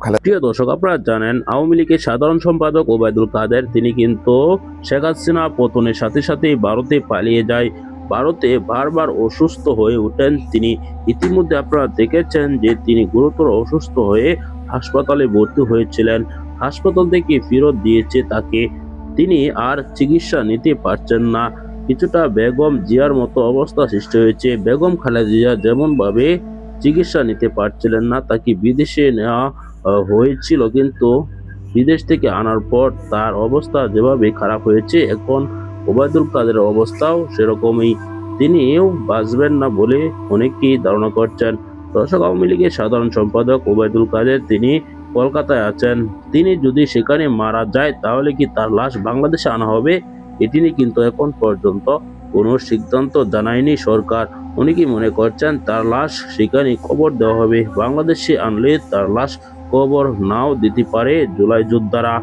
প্রিয় দর্শক, আপনারা জানেন আওয়ামী লীগের সাধারণ সম্পাদক ওবায়দুল কাদের তিনি কিন্তু শেখ হাসিনা পতনের সাথে সাথেই ভারতে পালিয়ে যায়। ভারতে বারবার অসুস্থ হয়ে ওঠেন তিনি। ইতিমধ্যে আপনারা দেখেছেন যে তিনি গুরুতর অসুস্থ হয়ে হাসপাতালে ভর্তি হয়েছিলেন। হাসপাতাল থেকে ফেরত দিয়েছে তাকে। তিনি আর চিকিৎসা নিতে পারছেন না। কিছুটা বেগম জিয়ার মতো অবস্থা সৃষ্টি হয়েছে। বেগম খালেদা জিয়া যেমন ভাবে চিকিৎসা নিতে পারছিলেন না, তাকে বিদেশে নেওয়া হয়েছিল, কিন্তু বিদেশ থেকে আনার পর তার অবস্থা যেভাবে খারাপ হয়েছে, এখন ওবায়দুল কাদেরের অবস্থাও সেরকমই। তিনিও বাঁচবেন না বলে অনেকেই ধারণা করছেন। দর্শক, আওয়ামী লীগের সাধারণ সম্পাদক ওবায়দুল কাদের তিনি কলকাতায় আছেন। তিনি যদি সেখানে মারা যায় তাহলে কি তার লাশ বাংলাদেশে আনা হবে? এটি নিয়ে কিন্তু এখন পর্যন্ত কোনো সিদ্ধান্ত জানায়নি সরকার। অনেকেই মনে করছেন তার লাশ সেখানে কবর দেওয়া হবে। বাংলাদেশে আনলে তার লাশ কবর নাও দিতে পারে জুলাই যোদ্ধারা।